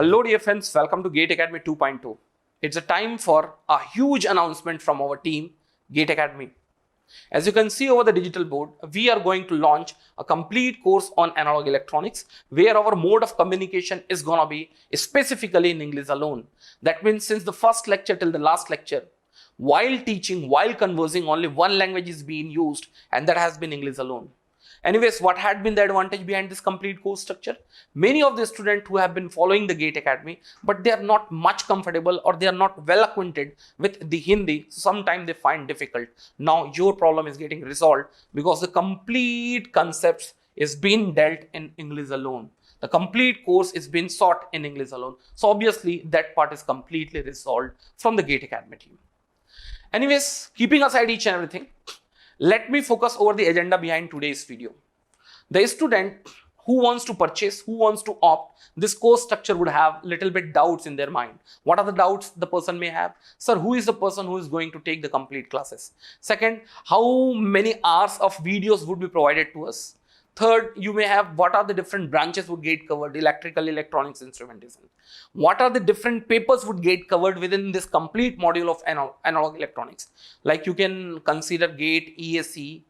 Hello dear friends, welcome to Gate Academy 2.0. It's a time for a huge announcement from our team, Gate Academy. As you can see over the digital board, we are going to launch a complete course on analog electronics where our mode of communication is gonna be specifically in English alone. That means since the first lecture till the last lecture, while teaching, while conversing, only one language is being used, and that has been English alone. Anyways, what had been the advantage behind this complete course structure? Many of the students who have been following the Gate Academy, but they are not much comfortable or they are not well acquainted with the Hindi, so sometimes they find difficult. Now your problem is getting resolved because the complete concepts is being dealt in English alone. The complete course is being taught in English alone. So obviously that part is completely resolved from the Gate Academy team. Anyways, keeping aside each and everything, let me focus over the agenda behind today's video. The student who wants to purchase, who wants to opt, this course structure would have little bit doubts in their mind. What are the doubts the person may have? Sir, who is the person who is going to take the complete classes? Second, how many hours of videos would be provided to us? Third, you may have what are the different branches would get covered, electrical, electronics, instrumentation. What are the different papers would get covered within this complete module of analog electronics? Like you can consider gate, ESC,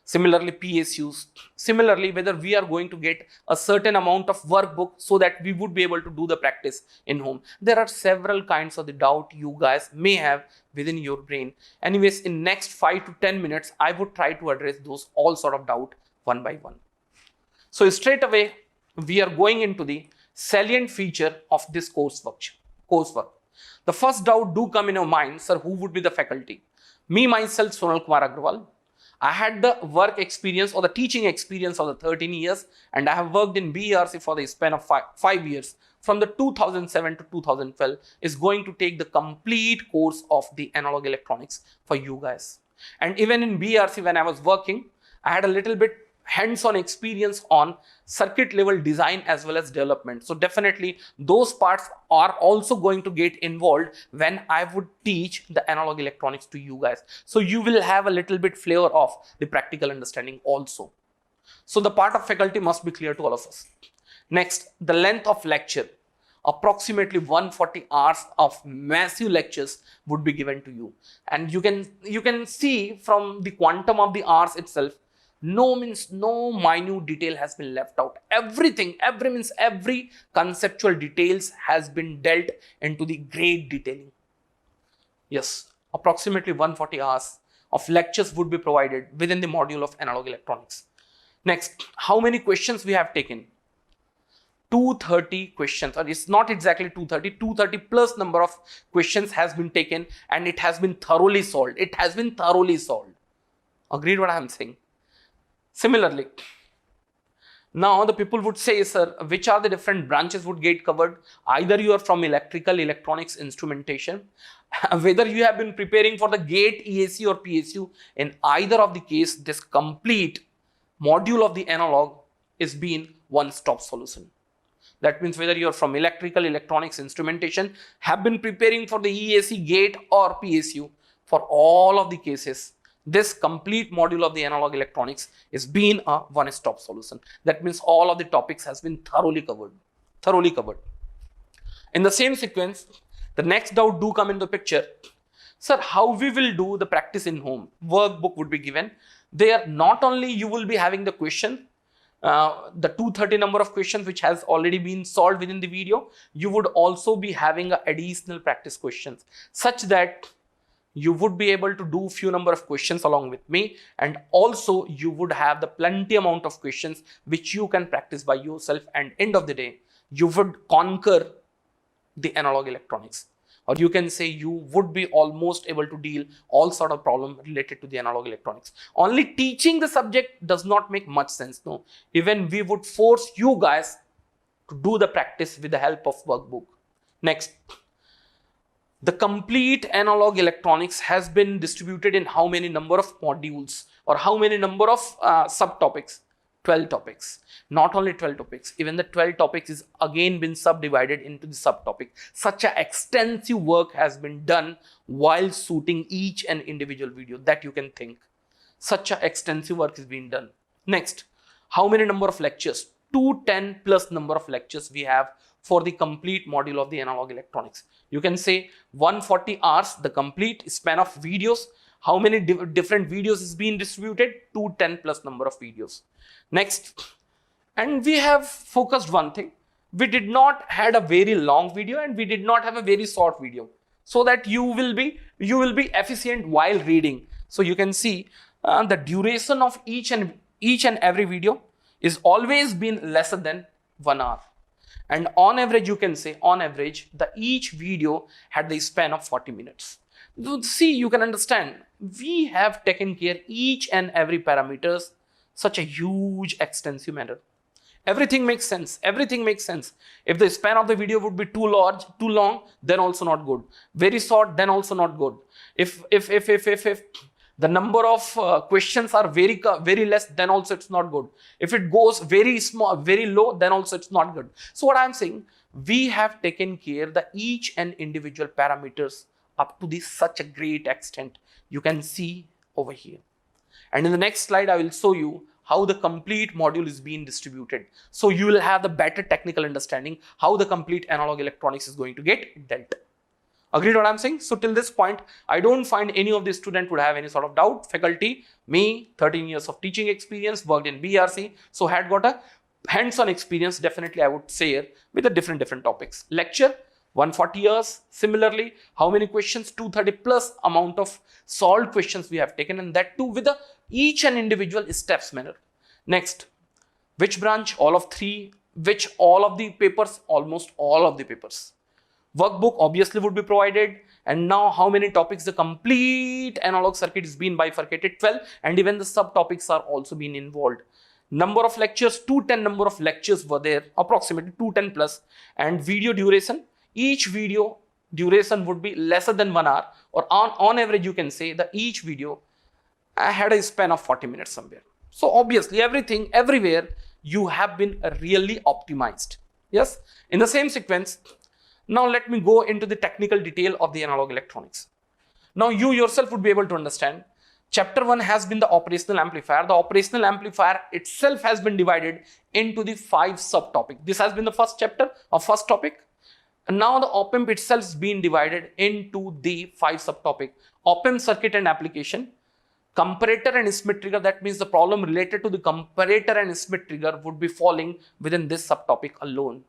similarly PSUs. Similarly, whether we are going to get a certain amount of workbook so that we would be able to do the practice in home. There are several kinds of the doubt you guys may have within your brain. Anyways, in next 5 to 10 minutes, I would try to address those all sort of doubt one by one. So straight away, we are going into the salient feature of this coursework. The first doubt do come in your mind, sir, who would be the faculty? Me, myself, Sonal Kumar Agrawal. I had the work experience or the teaching experience of the 13 years, and I have worked in BERC for the span of 5 years. From the 2007 to 2012 is going to take the complete course of the analog electronics for you guys. And even in BERC, when I was working, I had a little bit hands-on experience on circuit level design as well as development. So definitely those parts are also going to get involved when I would teach the analog electronics to you guys. So you will have a little bit flavor of the practical understanding also. So the part of faculty must be clear to all of us. Next, the length of lecture. Approximately 140 hours of massive lectures would be given to you. And you can see from the quantum of the hours itself, no minute detail has been left out. Every conceptual details has been dealt into the great detailing. Yes, approximately 140 hours of lectures would be provided within the module of analog electronics. Next, how many questions we have taken? 230 questions, or it's not exactly 230 plus number of questions has been taken, and it has been thoroughly solved. Agreed what I am saying? Similarly, now the people would say, sir, which are the different branches would get covered? Either you are from electrical, electronics, instrumentation, whether you have been preparing for the gate, ESC or PSU, in either of the case, this complete module of the analog is being one-stop solution. That means whether you are from electrical, electronics, instrumentation, have been preparing for the ESC, gate or PSU, for all of the cases, this complete module of the analog electronics is being a one-stop solution. That means all of the topics has been thoroughly covered. In the same sequence, the next doubt do come in the picture. Sir, how we will do the practice in home? Workbook would be given. There, not only you will be having the question, the 230 number of questions which has already been solved within the video, you would also be having additional practice questions, such that you would be able to do few number of questions along with me, and also you would have the plenty amount of questions which you can practice by yourself, and end of the day you would conquer the analog electronics, or you can say you would be almost able to deal all sort of problem related to the analog electronics. Only teaching the subject does not make much sense. No, even we would force you guys to do the practice with the help of workbook. Next, the complete analog electronics has been distributed in how many number of modules or how many number of subtopics? 12 topics. Not only 12 topics, even the 12 topics is again been subdivided into the subtopic. Such an extensive work has been done while shooting each and individual video that you can think. Such an extensive work is being done. Next, how many number of lectures? 210 plus number of lectures we have for the complete module of the analog electronics. You can say 140 hours, the complete span of videos. How many different videos is being distributed? 210 plus number of videos. Next, and we have focused one thing. We did not had a very long video and we did not have a very short video, so that you will be efficient while reading. So you can see the duration of each and every video is always been lesser than 1 hour. And on average, you can say on average, each video had the span of 40 minutes. So see, you can understand, we have taken care each and every parameters such a huge extensive manner. Everything makes sense. Everything makes sense. If the span of the video would be too large, too long, then also not good. Very short, then also not good. If the number of questions are very less, then also it's not good. If it goes very small, very low, then also it's not good. So what I'm saying, we have taken care the each and individual parameters up to such a great extent. You can see over here. And in the next slide, I will show you how the complete module is being distributed. So you will have the better technical understanding how the complete analog electronics is going to get dealt. Agreed what I'm saying? So till this point, I don't find any of the student would have any sort of doubt. Faculty, me, 13 years of teaching experience, worked in BRC, so had got a hands-on experience, definitely I would say, with the different topics. Lecture, 140 years. Similarly, how many questions? 230 plus amount of solved questions we have taken, and that too with the each and individual steps manner. Next, which branch? All of 3. Which all of the papers? Almost all of the papers. Workbook obviously would be provided. And now how many topics? The complete analog circuit is being bifurcated, 12, and even the subtopics are also being involved. Number of lectures, 210 number of lectures were there, approximately 210 plus. And video duration, each video duration would be lesser than 1 hour, or on average you can say that each video had a span of 40 minutes somewhere. So obviously everything, everywhere you have been really optimized. Yes, in the same sequence. Now let me go into the technical detail of the analog electronics. Now you yourself would be able to understand. Chapter 1 has been the operational amplifier. The operational amplifier itself has been divided into the 5 subtopics. This has been the first chapter or first topic. And now the op-amp itself is being divided into the 5 subtopics. Op-amp circuit and application, comparator and Schmitt trigger. That means the problem related to the comparator and Schmitt trigger would be falling within this subtopic alone.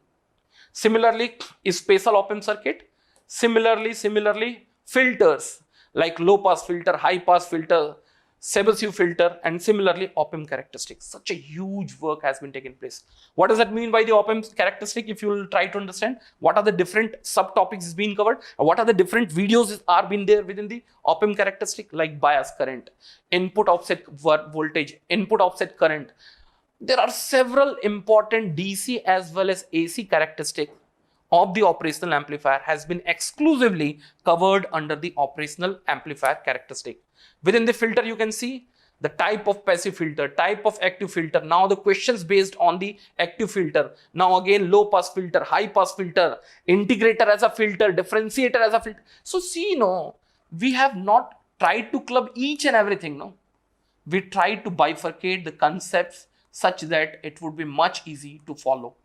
Similarly, spatial op-amp circuit. Similarly, filters like low pass filter, high pass filter, Chebyshev filter, and similarly op-amp characteristics. Such a huge work has been taken place. What does that mean by the op-amp characteristic? If you will try to understand what are the different subtopics is being covered, what are the different videos are being there within the op-amp characteristic, like bias current, input offset voltage, input offset current. There are several important DC as well as AC characteristics of the operational amplifier has been exclusively covered under the operational amplifier characteristic. Within the filter, you can see the type of passive filter, type of active filter. Now the questions based on the active filter. Now again, low pass filter, high pass filter, integrator as a filter, differentiator as a filter. So see, we have not tried to club each and everything. We tried to bifurcate the concepts such that it would be much easy to follow.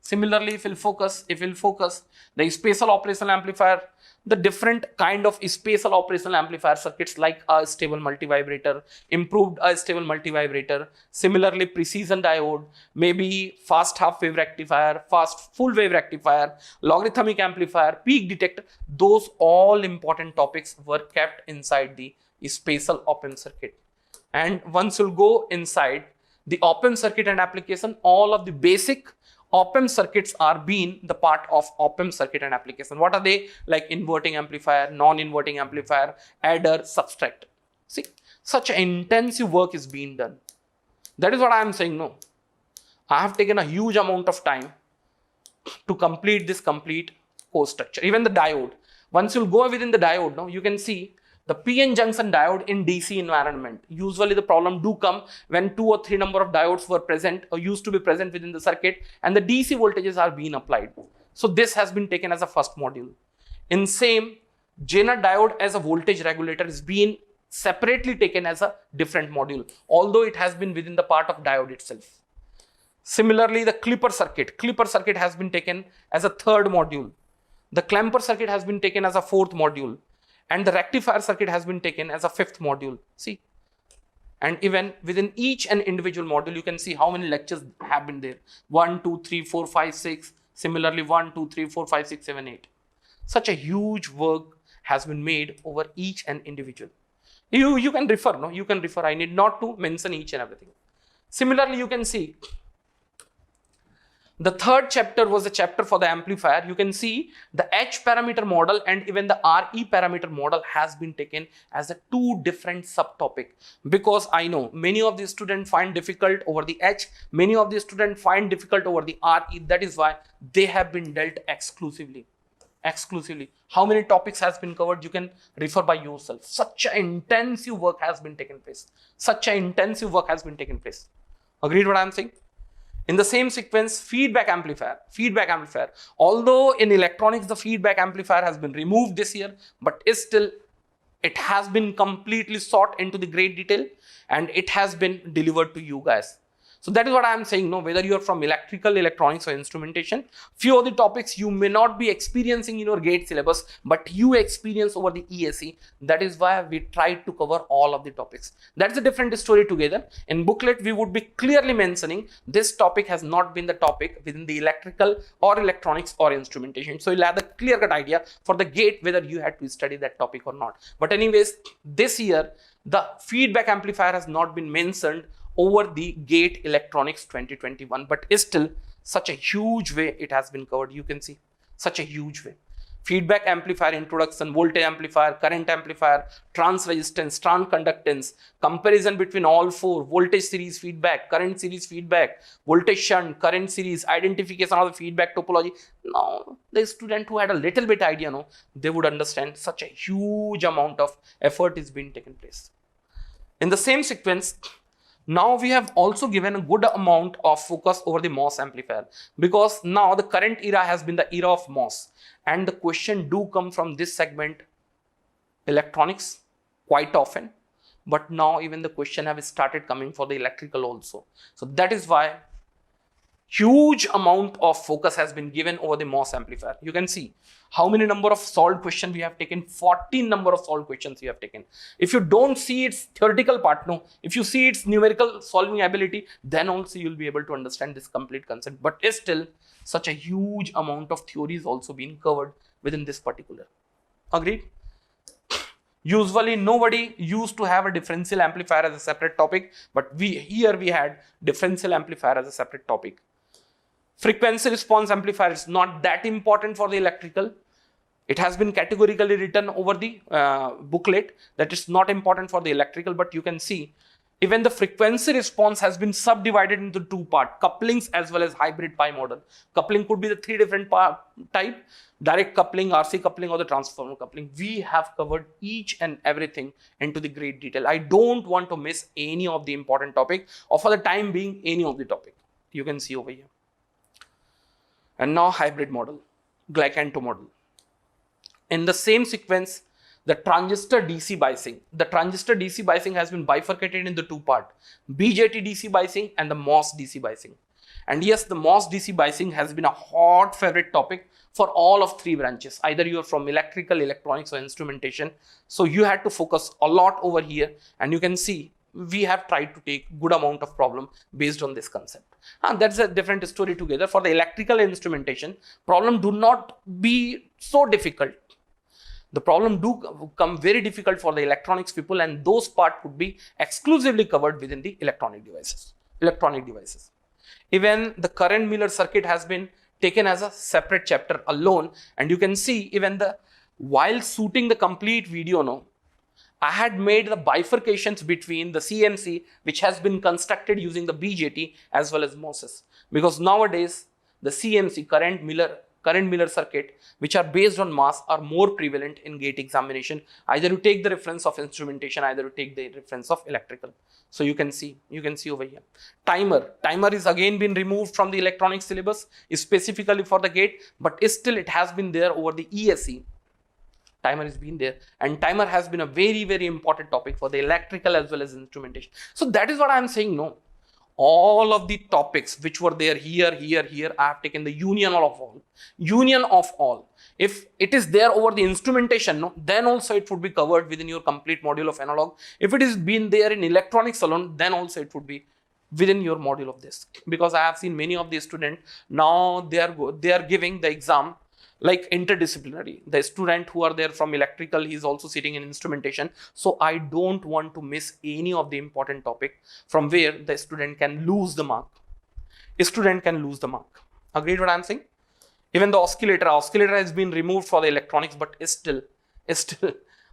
Similarly, if we'll focus the spatial operational amplifier, the different kind of spatial operational amplifier circuits like a stable multivibrator, improved stable multivibrator, similarly precision diode, maybe fast half wave rectifier, fast full wave rectifier, logarithmic amplifier, peak detector, those all important topics were kept inside the spatial op-amp circuit. And once you'll go inside the op-amp circuit and application, all of the basic op-amp circuits are being the part of op-amp circuit and application. What are they? Like inverting amplifier, non-inverting amplifier, adder, subtract. See, such intensive work is being done. That is what I am saying. I have taken a huge amount of time to complete this complete course structure. Even the diode. Once you'll go within the diode, you can see the PN junction diode in DC environment. Usually the problem do come when 2 or 3 number of diodes were present or used to be present within the circuit and the DC voltages are being applied. So this has been taken as a first module. In same, Zener diode as a voltage regulator is being separately taken as a different module, although it has been within the part of diode itself. Similarly, the clipper circuit has been taken as a third module. The clamper circuit has been taken as a fourth module, and the rectifier circuit has been taken as a fifth module. See, and even within each and individual module, you can see how many lectures have been there. 1, 2, 3, 4, 5, 6. Similarly, 1, 2, 3, 4, 5, 6, 7, 8. Such a huge work has been made over each and individual. You can refer, no? You can refer. I need not to mention each and everything. Similarly, you can see the third chapter was a chapter for the amplifier. You can see the H parameter model and even the RE parameter model has been taken as a two different subtopic, because I know many of the students find difficult over the H, many of the students find difficult over the RE. That is why they have been dealt exclusively. How many topics has been covered? You can refer by yourself. Such an intensive work has been taken place. Agreed what I am saying? In the same sequence, feedback amplifier. Although in electronics, the feedback amplifier has been removed this year, but still it has been completely sought into the great detail and it has been delivered to you guys. So that is what I am saying, no, whether you are from electrical, electronics or instrumentation, few of the topics you may not be experiencing in your GATE syllabus, but you experience over the ESE. That is why we tried to cover all of the topics. That's a different story together. In booklet, we would be clearly mentioning this topic has not been the topic within the electrical or electronics or instrumentation. So you'll have a clear-cut idea for the GATE whether you had to study that topic or not. But anyways, this year, the feedback amplifier has not been mentioned over the GATE Electronics 2021, but still such a huge way it has been covered. You can see such a huge way. Feedback amplifier introduction, voltage amplifier, current amplifier, trans resistance, trans conductance, comparison between all four, voltage series feedback, current series feedback, voltage shunt, current series, identification of the feedback topology. Now, the student who had a little bit idea, no, they would understand such a huge amount of effort is being taken place. In the same sequence, now we have also given a good amount of focus over the MOS amplifier, because now the current era has been the era of MOS, and the question do come from this segment, electronics, quite often, but now even the question have started coming for the electrical also. So that is why huge amount of focus has been given over the MOS amplifier. You can see how many number of solved questions we have taken. 14 number of solved questions we have taken. If you don't see its theoretical part, no, if you see its numerical solving ability, then also you'll be able to understand this complete concept. But still, such a huge amount of theory is also being covered within this particular. Agreed? Usually nobody used to have a differential amplifier as a separate topic, but here we had differential amplifier as a separate topic. Frequency response amplifier is not that important for the electrical. It has been categorically written over the booklet that is not important for the electrical, but you can see even the frequency response has been subdivided into two parts, couplings as well as hybrid pi model. Coupling could be the three different type, direct coupling, RC coupling or the transformer coupling. We have covered each and everything into the great detail. I don't want to miss any of the important topic or for the time being any of the topic. You can see over here. And now hybrid model, Gleicanto model. In the same sequence, the transistor DC biasing. The transistor DC biasing has been bifurcated into two parts, BJT DC biasing and the MOS DC biasing. And yes, the MOS DC biasing has been a hot favorite topic for all of three branches. Either you are from electrical, electronics or instrumentation. So you had to focus a lot over here, and you can see we have tried to take good amount of problem based on this concept. And that's a different story together. For the electrical instrumentation, problem do not be so difficult. The problem do come very difficult for the electronics people, and those part could be exclusively covered within the electronic devices. Even the current Miller circuit has been taken as a separate chapter alone, and you can see even while shooting the complete video, no, I had made the bifurcations between the CMC, which has been constructed using the BJT as well as MOSES, because nowadays the CMC, current Miller circuit, which are based on mass, are more prevalent in GATE examination. Either you take the reference of instrumentation, either you take the reference of electrical. So you can see over here. Timer is again been removed from the electronics syllabus, specifically for the GATE, but still it has been there over the ESE. Timer has been there, and timer has been a very, very important topic for the electrical as well as instrumentation. So that is what I am saying, no. all of the topics which were there here, I have taken the union of all. If it is there over the instrumentation, no, then also it would be covered within your complete module of analog. If it is been there in electronics alone, then also it would be within your module of this. Because I have seen many of the students now they are giving the exam like interdisciplinary. The student who are there from electrical, he is also sitting in instrumentation. So I don't want to miss any of the important topic from where the student can lose the mark. Agreed what I'm saying? Even the oscillator has been removed for the electronics, but still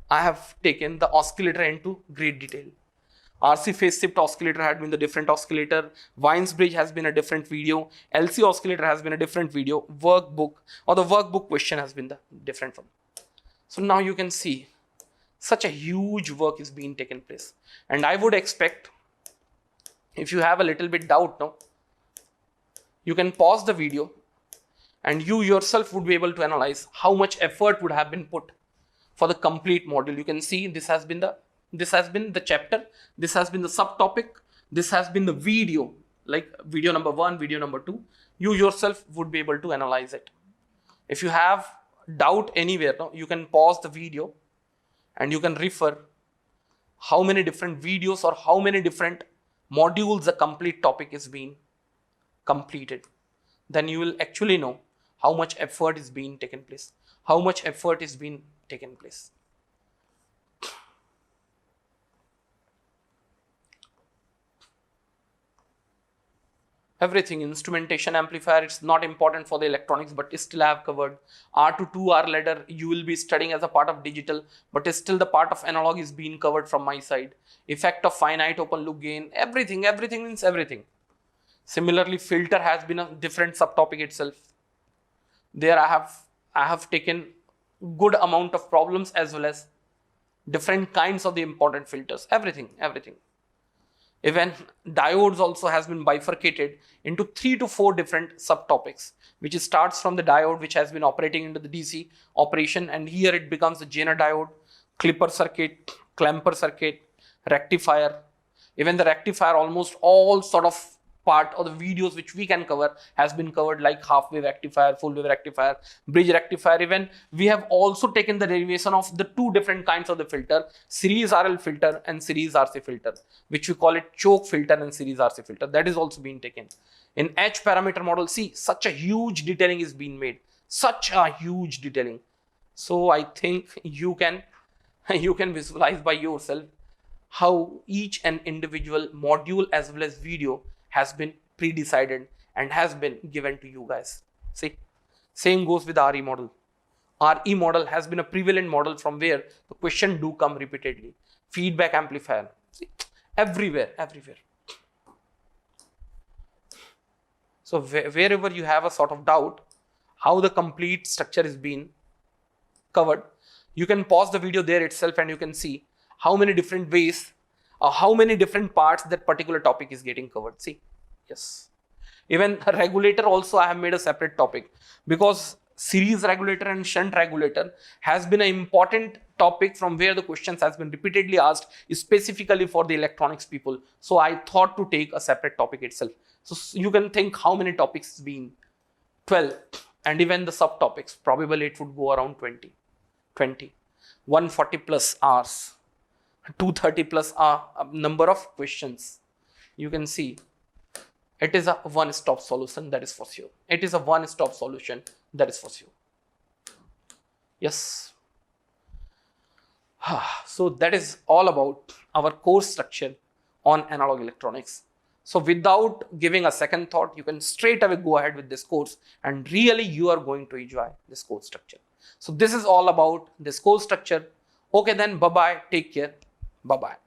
I have taken the oscillator into great detail. RC phase shift oscillator had been the different oscillator. Wines bridge has been a different video. LC oscillator has been a different video. Workbook or the workbook question has been the different one. So now you can see such a huge work is being taken place. And I would expect if you have a little bit doubt now, you can pause the video and you yourself would be able to analyze how much effort would have been put for the complete module. You can see this has been the chapter, this has been the subtopic, this has been the video, like video number 1, video number 2. You yourself would be able to analyze it. If you have doubt anywhere, no, you can pause the video and you can refer how many different videos or how many different modules the complete topic is being completed. Then you will actually know how much effort is being taken place. Everything, instrumentation, amplifier, it's not important for the electronics, but still I have covered. R to 2R ladder, you will be studying as a part of digital, but still the part of analog is being covered from my side. Effect of finite open loop gain, everything means everything. Similarly, filter has been a different subtopic itself. There I have taken good amount of problems as well as different kinds of the important filters, everything. Even diodes also has been bifurcated into 3 to 4 different subtopics, which starts from the diode which has been operating into the DC operation, and here it becomes the Zener diode, clipper circuit, clamper circuit, rectifier. Even the rectifier, almost all sort of part of the videos which we can cover has been covered, like half wave rectifier, full wave rectifier, bridge rectifier. Even we have also taken the derivation of the 2 different kinds of the filter, series RL filter and series RC filter, which we call it choke filter and series RC filter. That is also being taken. In H parameter model, see, such a huge detailing is being made, So I think you can visualize by yourself how each and individual module as well as video has been pre-decided and has been given to you guys. See, same goes with the RE model. RE model has been a prevalent model from where the question do come repeatedly. Feedback amplifier, see, everywhere. So wherever you have a sort of doubt how the complete structure is being covered, you can pause the video there itself and you can see how many different ways or how many different parts that particular topic is getting covered. See, yes. Even a regulator also I have made a separate topic, because series regulator and shunt regulator has been an important topic from where the questions has been repeatedly asked specifically for the electronics people. So I thought to take a separate topic itself. So you can think how many topics being 12, and even the subtopics probably it would go around 20, 140 plus hours. 230 plus number of questions. You can see it is a one-stop solution, that is for sure. Yes. So that is all about our course structure on analog electronics. So without giving a second thought, you can straight away go ahead with this course, and really you are going to enjoy this course structure. So this is all about this course structure. Okay then, bye-bye, take care, bye-bye.